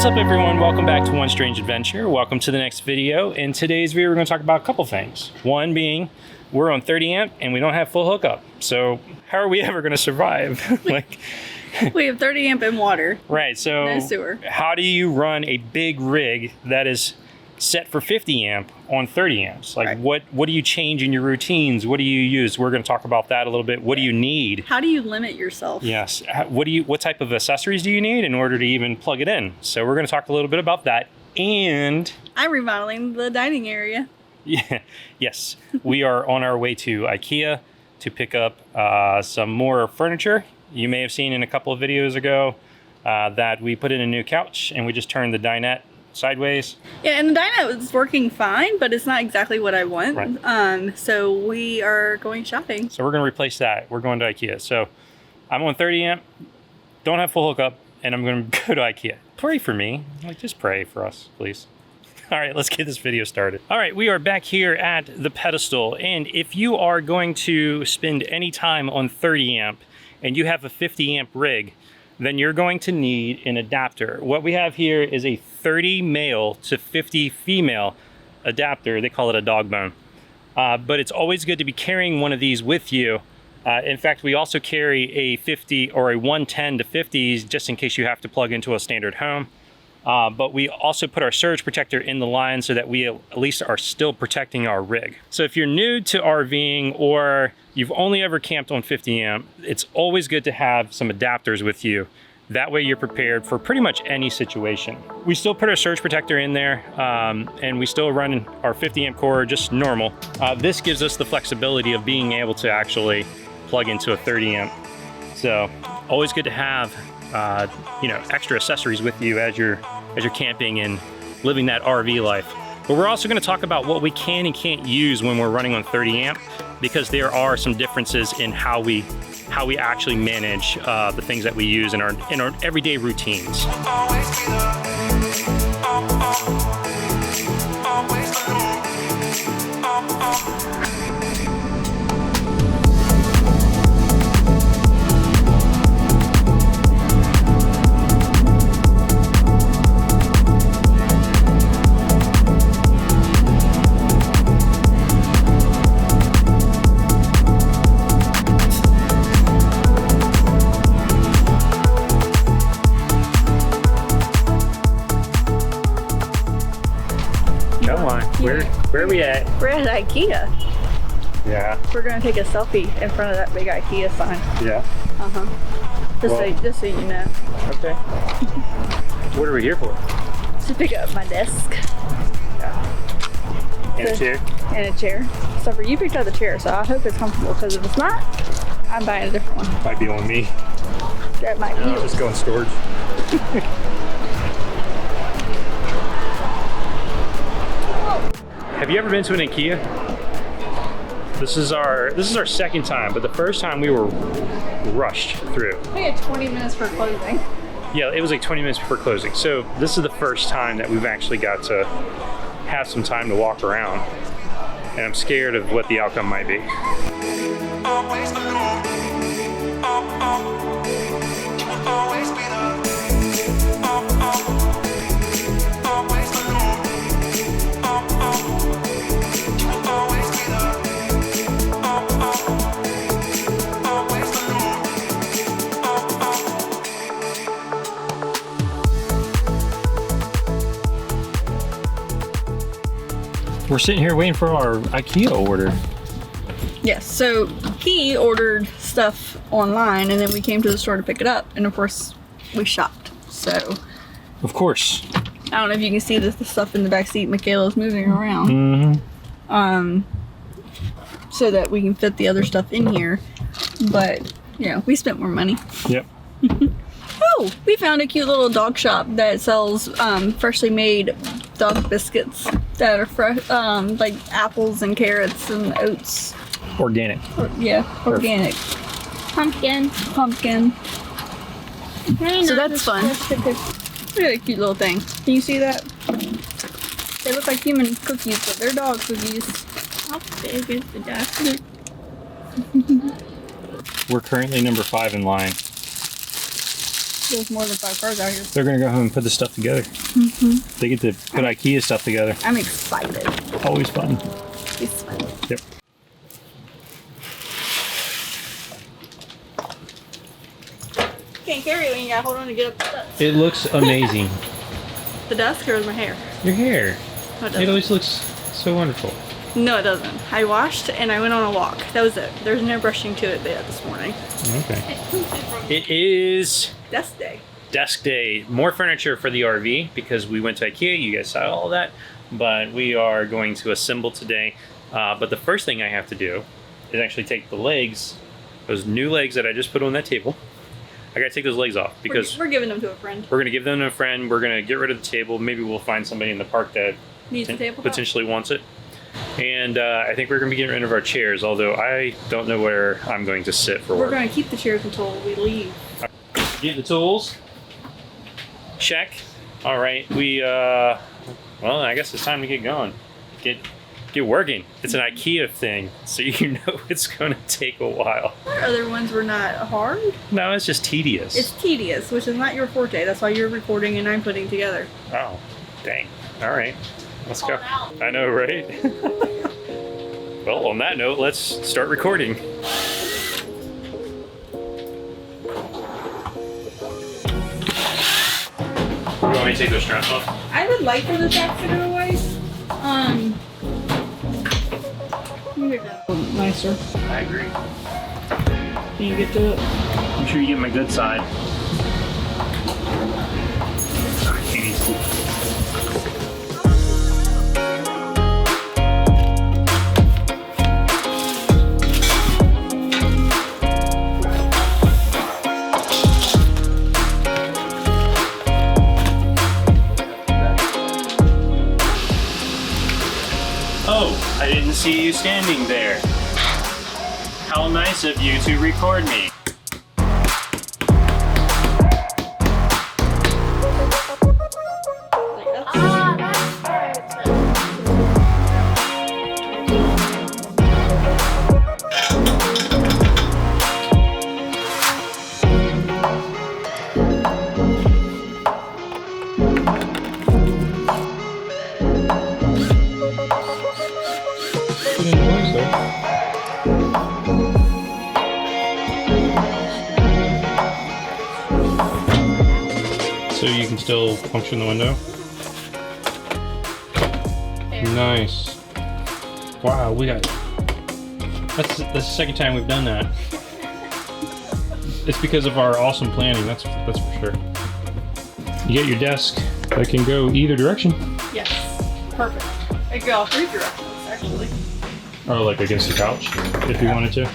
What's up everyone, welcome back to One Strange Adventure. Welcome to the next video. In today's video we're going to talk about a couple things. One being we're on 30 amp and we don't have full hookup. So how are we ever going to survive? We have 30 amp and water. Right, so no sewer. How do you run a big rig that is set for 50 amp on 30 amps? Like, right. What do you change in your routines? What do you use? We're going to talk about that a little bit. What do you need? How do you limit yourself? Yes. What type of accessories do you need in order to even plug it in? So we're going to talk a little bit about that. And I'm remodeling the dining area. Yeah. Yes. We are on our way to IKEA to pick up some more furniture. You may have seen in a couple of videos ago that we put in a new couch and we just turned the dinette sideways. Yeah, and the dinette was working fine, but it's not exactly what I want. Right. So we are going shopping. So we're going to replace that. We're going to IKEA. So I'm on 30 amp, don't have full hookup, and I'm going to go to IKEA. Pray for me. Like, just pray for us, please. All right, let's get this video started. All right, we are back here at the pedestal, and if you are going to spend any time on 30 amp and you have a 50 amp rig, then you're going to need an adapter. What we have here is a 30 male to 50 female adapter. They call it a dog bone. But it's always good to be carrying one of these with you. In fact, we also carry a 50 or a 110 to 50s just in case you have to plug into a standard home. But we also put our surge protector in the line so that we at least are still protecting our rig. So if you're new to RVing or you've only ever camped on 50 amp, it's always good to have some adapters with you. That way you're prepared for pretty much any situation. We still put our surge protector in there and we still run our 50 amp core just normal. This gives us the flexibility of being able to actually plug into a 30 amp. So always good to have extra accessories with you as you're camping and living that RV life. But we're also going to talk about what we can and can't use when we're running on 30 amp, because there are some differences in how we actually manage the things that we use in our everyday routines. Where are we at? We're at IKEA. Yeah. We're gonna take a selfie in front of that big IKEA sign. Yeah. Just so you know. Okay. What are we here for? To pick up my desk. Yeah. And a chair. And a chair. So for you picked out the chair, so I hope it's comfortable, because if it's not, I'm buying a different one. Might be on me. That might be. Just go in storage. Have you ever been to an IKEA? This is our second time, but the first time we were rushed through. We had 20 minutes for closing. Yeah, it was like 20 minutes before closing. So this is the first time that we've actually got to have some time to walk around. And I'm scared of what the outcome might be. Always alone. You will always be there. We're sitting here waiting for our IKEA order. Yes, so he ordered stuff online and then we came to the store to pick it up, and of course we shopped, so. Of course. I don't know if you can see the stuff in the back seat. Michaela's moving around. Mm-hmm. So that we can fit the other stuff in here, but we spent more money. Yep. Oh, we found a cute little dog shop that sells freshly made dog biscuits that are fresh, like apples and carrots and oats. Organic. Organic. Pumpkin. So that's fun. Look at that cute little thing. Can you see that? They look like human cookies, but they're dog cookies. How big is the dog? We're currently number 5 in line. There's more than 5 cars out here. They're gonna go home and put this stuff together. They get to put IKEA stuff together. I'm excited. Always fun. It's fun. Yep. Can't carry it when you gotta hold on to get up the steps. It looks amazing. The desk or my hair? Your hair. No, it It always looks so wonderful. No, it doesn't. I washed and I went on a walk. That was it. There's no brushing to it yet this morning. Okay. It is Desk day. desk day. More furniture for the RV because we went to IKEA. You guys saw all that. But we are going to assemble today. But the first thing I have to do is actually take the legs, those new legs that I just put on that table. I gotta take those legs off because we're giving them to a friend. we're gonna give them to a friend. We're gonna get rid of the table. Maybe we'll find somebody in the park that Needs a table. potentially wants it. And I think we're gonna be getting rid of our chairs, although I don't know where I'm going to sit for We're work. going to keep the chairs until we leave. Get the tools. Check. All right, well, I guess it's time to get going. Get working. It's an IKEA thing, so you know it's gonna take a while. Our other ones were not hard. No, it's just tedious. It's tedious, which is not your forte. That's why you're recording and I'm putting together. Oh, dang. All right, let's go. I know, right? Well, on that note, let's start recording. You want me to take those straps off? I would like for the straps to go away. Make that a little nicer. I agree. Can you get to it? I'm sure you get my good side. Sorry, Katie. Oh, I didn't see you standing there. How nice of you to record me. So you can still function the window? Nice. Wow, that's the second time we've done that. It's because of our awesome planning, that's for sure. You get your desk that can go either direction. Yes. Perfect. It could go 3 directions, actually. Or like against the couch, if you wanted to.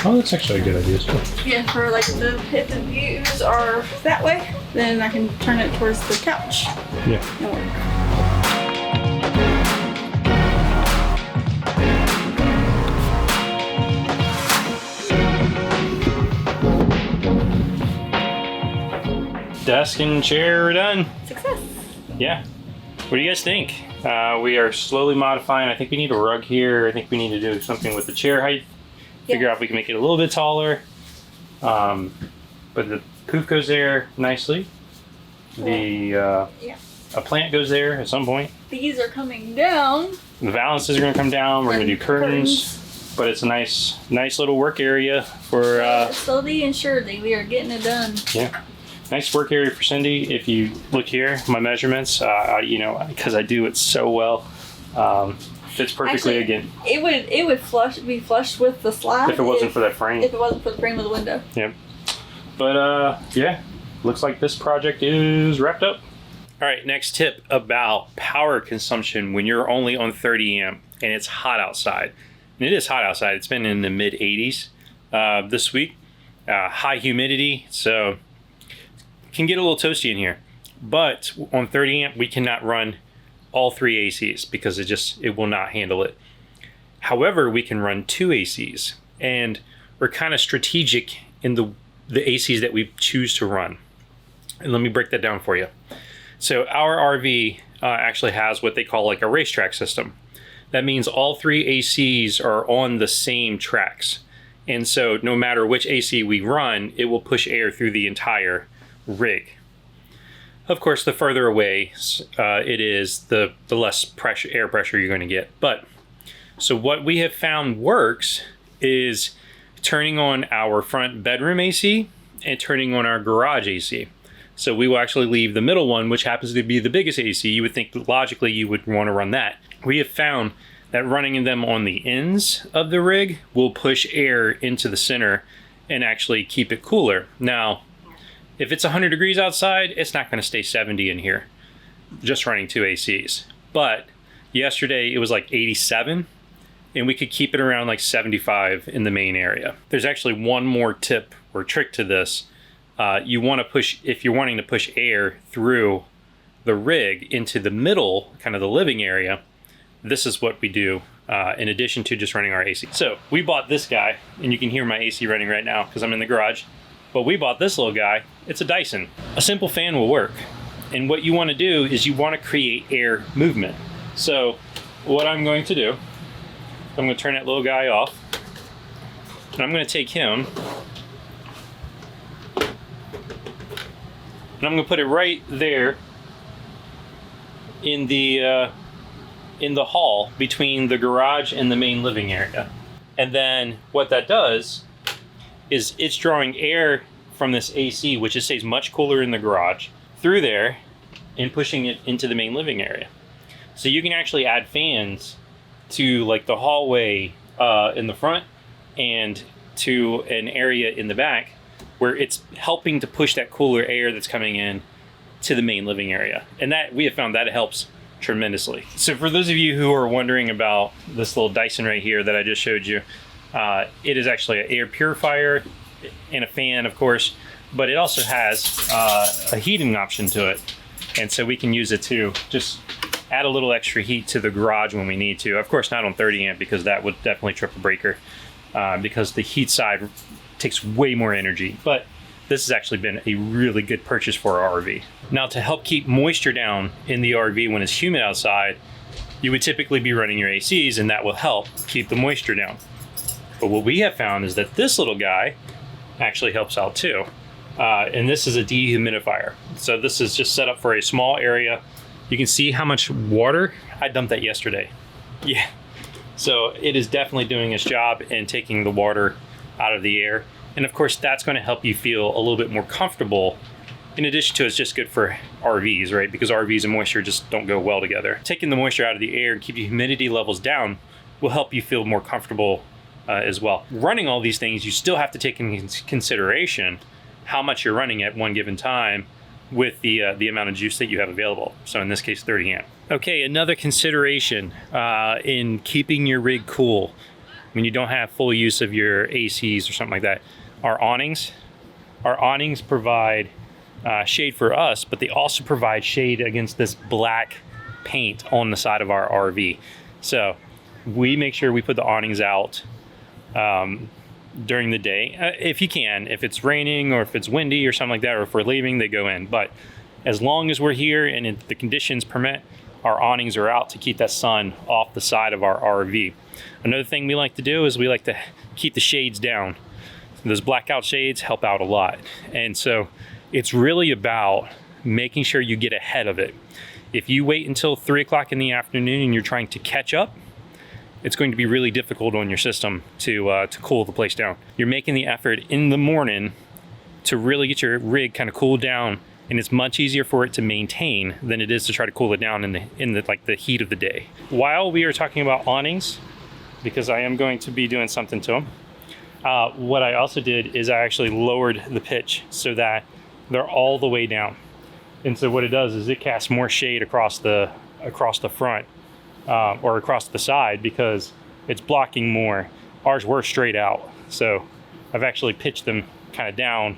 Oh, that's actually a good idea too. Yeah, for like if the views are that way, then I can turn it towards the couch Yeah. and work. Desk and chair are done. Success. Yeah. What do you guys think? We are slowly modifying. I think we need a rug here. I think we need to do something with the chair height. Figure out if we can make it a little bit taller. But the poof goes there nicely. A plant goes there at some point. These are coming down. The valances are going to come down. We're going to do curtains. But it's a nice little work area for... Slowly and surely, we are getting it done. Yeah. Nice work area for Cindy. If you look here, my measurements, you know, because I do it so well, fits perfectly. Actually, again. It would be flush with the slab If it wasn't for that frame. If it wasn't for the frame of the window. Yep. But yeah, looks like this project is wrapped up. All right, next tip about power consumption when you're only on 30 amp and it's hot outside. And it is hot outside. It's been in the mid 80s this week. High humidity, so can get a little toasty in here. But on 30 amp, we cannot run all 3 ACs because it will not handle it. However, we can run 2 ACs, and we're kind of strategic in the ACs that we choose to run. And let me break that down for you. So our RV actually has what they call like a racetrack system. That means all 3 ACs are on the same tracks. And so no matter which AC we run, it will push air through the entire rig. Of course, the further away it is, the less air pressure you're going to get. But so what we have found works is turning on our front bedroom AC and turning on our garage AC. So we will actually leave the middle one, which happens to be the biggest AC. You would think logically you would want to run that. We have found that running them on the ends of the rig will push air into the center and actually keep it cooler. Now, if it's 100 degrees outside, it's not going to stay 70 in here, just running 2 ACs. But yesterday it was like 87, and we could keep it around like 75 in the main area. There's actually one more tip or trick to this. You want to push, if you're wanting to push air through the rig into the middle, kind of the living area, this is what we do in addition to just running our AC. So we bought this guy, and you can hear my AC running right now because I'm in the garage. But we bought this little guy. It's a Dyson. A simple fan will work. And what you want to do is you want to create air movement. So what I'm going to do, I'm going to turn that little guy off. And I'm going to take him, and I'm going to put it right there in the hall between the garage and the main living area. And then what that does is it's drawing air from this AC, which it stays much cooler in the garage, through there and pushing it into the main living area. So you can actually add fans to like the hallway in the front and to an area in the back where it's helping to push that cooler air that's coming in to the main living area. And that we have found that it helps tremendously. So for those of you who are wondering about this little Dyson right here that I just showed you, it is actually an air purifier and a fan, of course, but it also has a heating option to it. And so we can use it to just add a little extra heat to the garage when we need to. Of course, not on 30 amp because that would definitely trip a breaker because the heat side takes way more energy. But this has actually been a really good purchase for our RV. Now, to help keep moisture down in the RV when it's humid outside, you would typically be running your ACs, and that will help keep the moisture down. But what we have found is that this little guy actually helps out too. And this is a dehumidifier. So this is just set up for a small area. You can see how much water I dumped that yesterday. Yeah. So it is definitely doing its job and taking the water out of the air. And of course, that's going to help you feel a little bit more comfortable. In addition to, it's just good for RVs, right? Because RVs and moisture just don't go well together. Taking the moisture out of the air and keep your humidity levels down will help you feel more comfortable as well. Running all these things, you still have to take into consideration how much you're running at one given time with the amount of juice that you have available. So in this case, 30 amp. Okay, another consideration in keeping your rig cool when you don't have full use of your ACs or something like that, are awnings. Our awnings provide shade for us, but they also provide shade against this black paint on the side of our RV. So we make sure we put the awnings out during the day, if you can. If it's raining or if it's windy or something like that, or if we're leaving, they go in. But as long as we're here and if the conditions permit, our awnings are out to keep that sun off the side of our RV. Another thing we like to do is we like to keep the shades down. Those blackout shades help out a lot. And so it's really about making sure you get ahead of it. If you wait until 3 o'clock in the afternoon and you're trying to catch up, it's going to be really difficult on your system to cool the place down. You're making the effort in the morning to really get your rig kind of cooled down, and it's much easier for it to maintain than it is to try to cool it down in the heat of the day. While we are talking about awnings, because I am going to be doing something to them, what I also did is I actually lowered the pitch so that they're all the way down. And so what it does is it casts more shade across the front or across the side because it's blocking more. Ours were straight out, so I've actually pitched them kind of down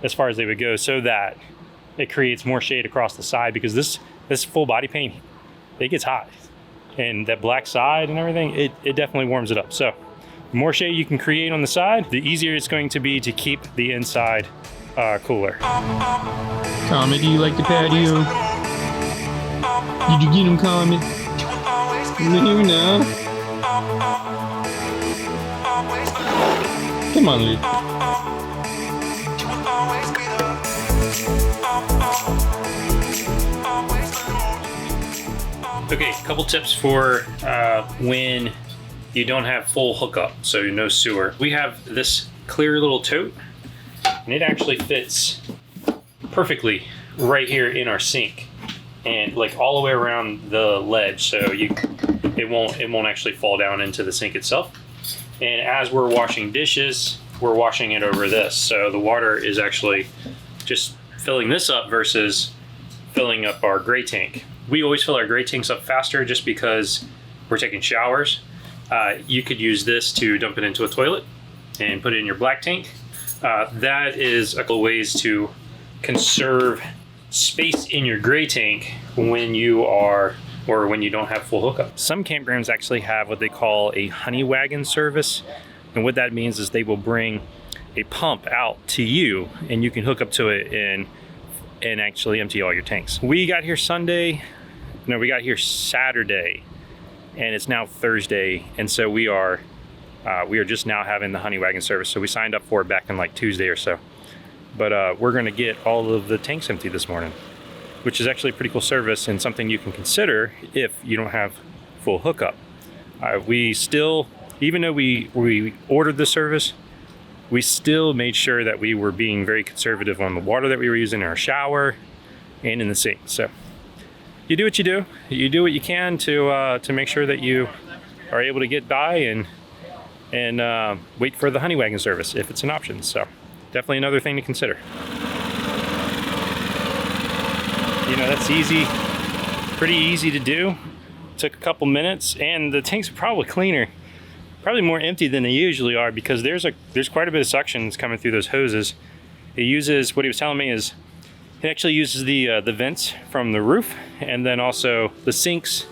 as far as they would go so that it creates more shade across the side, because this full body paint, it gets hot, and that black side and everything, it definitely warms it up. So the more shade you can create on the side, the easier it's going to be to keep the inside cooler. Comet, do you like the patio? Did you get him, Comet? Here now. Come on, Luke. Okay, a couple tips for when you don't have full hookup, so no sewer. We have this clear little tote, and it actually fits perfectly right here in our sink, and like all the way around the ledge, so it won't actually fall down into the sink itself. And as we're washing dishes, we're washing it over this, so the water is actually just filling this up versus filling up our gray tank. We always fill our gray tanks up faster just because we're taking showers. You could use this to dump it into a toilet and put it in your black tank. That is a couple ways to conserve space in your gray tank when you don't have full hookup. Some campgrounds actually have what they call a honey wagon service. And what that means is they will bring a pump out to you and you can hook up to it and actually empty all your tanks. We got here Saturday, and it's now Thursday, and so we are just now having the honey wagon service. So we signed up for it back in like Tuesday or so, but we're gonna get all of the tanks empty this morning, which is actually a pretty cool service and something you can consider if you don't have full hookup. We still, even though we ordered the service, we still made sure that we were being very conservative on the water that we were using in our shower and in the sink. So you do what you do. You do what you can to make sure that you are able to get by and wait for the honey wagon service if it's an option. So definitely another thing to consider. You know, that's easy, pretty easy to do. Took a couple minutes, and the tanks are probably cleaner. Probably more empty than they usually are because there's quite a bit of suction that's coming through those hoses. It uses, what he was telling me is, it actually uses the vents from the roof, and then also the sinks,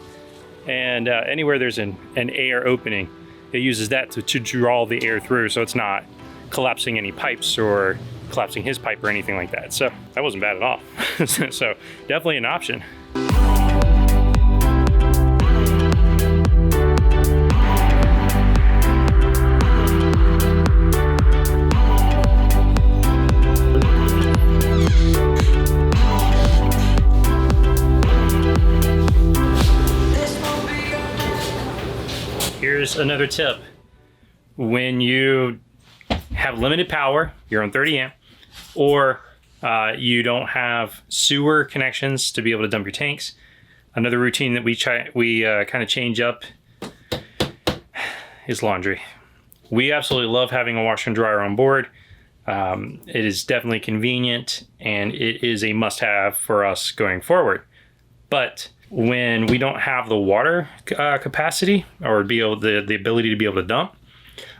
and anywhere there's an air opening, it uses that to draw the air through, so it's not collapsing any pipes or collapsing his pipe or anything like that. So that wasn't bad at all. So definitely an option. Here's another tip. When you have limited power, you're on 30 amp, or you don't have sewer connections to be able to dump your tanks, another routine that we kind of change up is laundry. We absolutely love having a washer and dryer on board. It is definitely convenient, and it is a must-have for us going forward. But when we don't have the water capacity or the ability to be able to dump,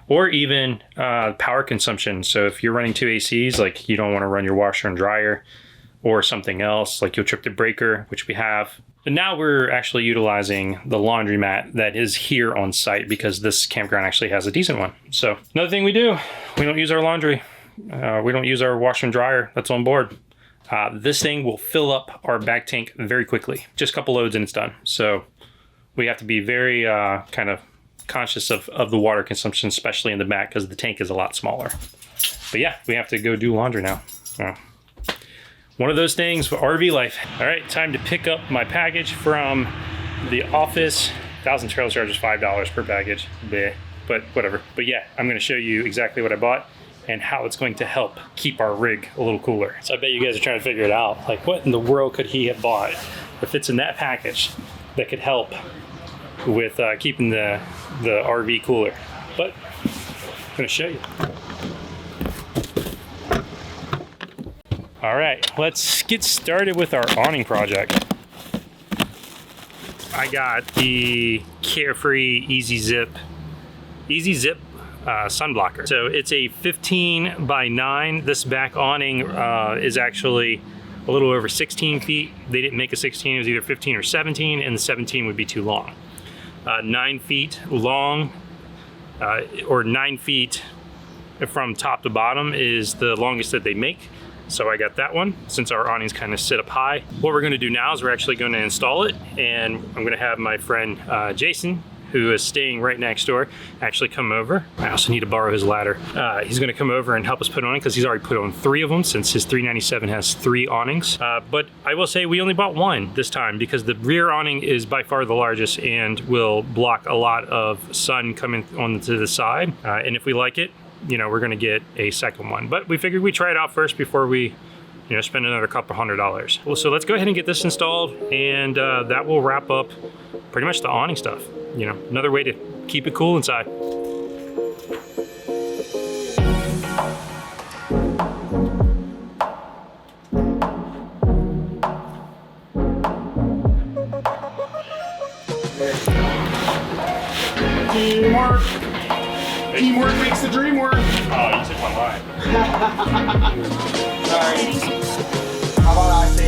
or even power consumption. So if you're running 2 ACs, like you don't want to run your washer and dryer or something else, like you'll trip the breaker, which we have. But now we're actually utilizing the laundromat that is here on site because this campground actually has a decent one. So another thing we do, we don't use our laundry. We don't use our washer and dryer that's on board. This thing will fill up our back tank very quickly. Just a couple loads and it's done. So we have to be very kind of conscious of the water consumption, especially in the back because the tank is a lot smaller. But yeah, we have to go do laundry now. One of those things for RV life. All right, time to pick up my package from the office. 1,000 trail charges $5 per package. Bleh, but whatever. But yeah, I'm gonna show you exactly what I bought and how it's going to help keep our rig a little cooler. So I bet you guys are trying to figure it out. Like, what in the world could he have bought if it's in that package that could help with keeping the RV cooler? But I'm gonna show you. All right, let's get started with our awning project. I got the Carefree Easy Zip sunblocker. So it's a 15 by 9. This back awning is actually a little over 16 feet. They didn't make a 16, it was either 15 or 17, and the 17 would be too long. 9 feet long, or 9 feet from top to bottom is the longest that they make. So I got that one since our awnings kind of sit up high. What we're gonna do now is we're actually gonna install it, and I'm gonna have my friend Jason who is staying right next door, actually come over. I also need to borrow his ladder. He's gonna come over and help us put on it because he's already put on 3 of them since his 397 has 3 awnings. But I will say we only bought 1 this time because the rear awning is by far the largest and will block a lot of sun coming onto the side. And if we like it, you know, we're gonna get a second one. But we figured we'd try it out first before we, you know, spend another couple $100. Well, so let's go ahead and get this installed, and that will wrap up pretty much the awning stuff. You know, another way to keep it cool inside. Teamwork. Teamwork makes the dream work. Oh, you took my line. Sorry. How about I say?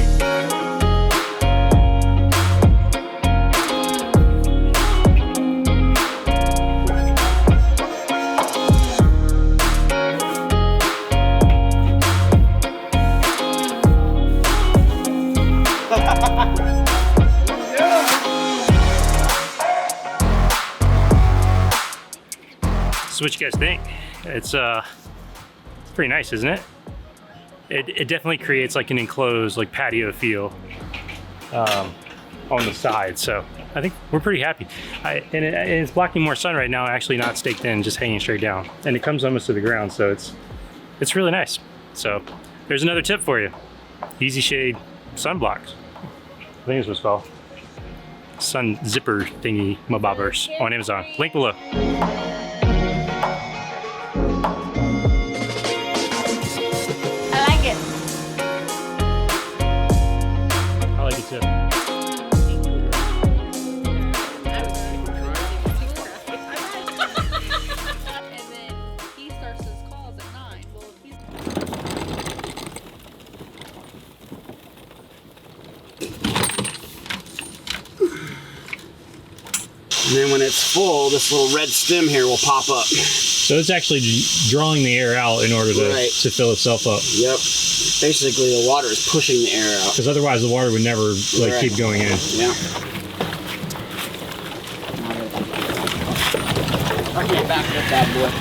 So what you guys think? It's pretty nice, isn't it? It definitely creates like an enclosed like patio feel on the side. So I think we're pretty happy. And it's blocking more sun right now, actually not staked in, just hanging straight down. And it comes almost to the ground, so it's really nice. So there's another tip for you. Easy shade sunblocks. I think it's what's called. Sun zipper thingy mabobbers on Amazon. Link below. And then when it's full, this little red stem here will pop up. So it's actually drawing the air out in order to fill itself up. Yep. Basically, the water is pushing the air out. Because otherwise, the water would never like keep going in. Yeah. I can't back up that boy.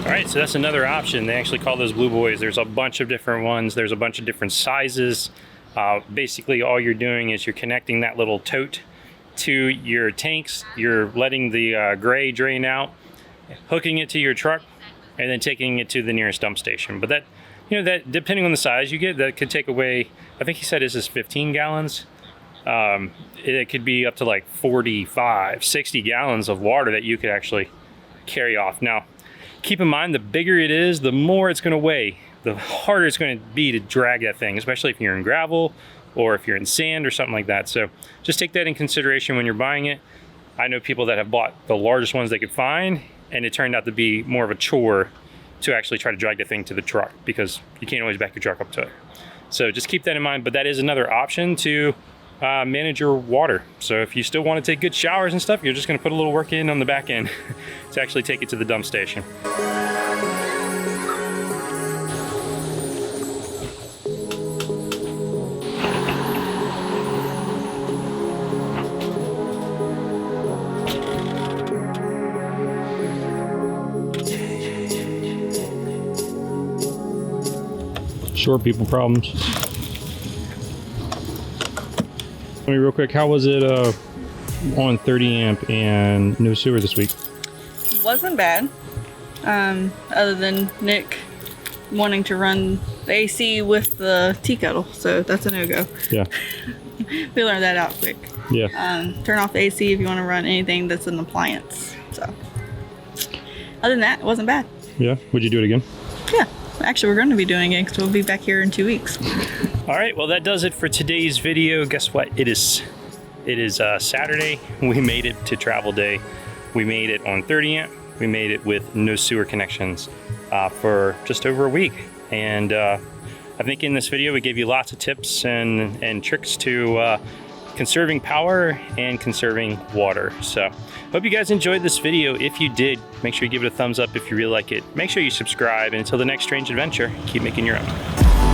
All right, so that's another option. They actually call those blue boys. There's a bunch of different ones. There's a bunch of different sizes. Basically, all you're doing is you're connecting that little tote to your tanks. You're letting the gray drain out, hooking it to your truck, and then taking it to the nearest dump station. But that, you know, that depending on the size you get, that could take away, I think he said this is 15 gallons. It could be up to like 45, 60 gallons of water that you could actually carry off. Now, keep in mind, the bigger it is, the more it's going to weigh, the harder it's going to be to drag that thing, especially if you're in gravel or if you're in sand or something like that. So just take that in consideration when you're buying it. I know people that have bought the largest ones they could find, and it turned out to be more of a chore to actually try to drag the thing to the truck because you can't always back your truck up to it. So just keep that in mind, but that is another option to manage your water. So if you still want to take good showers and stuff, you're just going to put a little work in on the back end to actually take it to the dump station. Short people problems. Tell me real quick, how was it on 30 amp and no sewer this week? Wasn't bad. Other than Nick wanting to run the AC with the tea kettle, so that's a no-go. Yeah. We learned that out quick. Yeah. Turn off the AC if you want to run anything that's an appliance. So, other than that, it wasn't bad. Yeah. Would you do it again? Yeah. Actually, we're going to be doing it because we'll be back here in 2 weeks. All right. Well, that does it for today's video. Guess what? It is Saturday. We made it to travel day. We made it on 30 amp. We made it with no sewer connections for just over a week. And I think in this video we gave you lots of tips and tricks to conserving power and conserving water. So hope you guys enjoyed this video. If you did, make sure you give it a thumbs up if you really like it. Make sure you subscribe, and until the next strange adventure, keep making your own.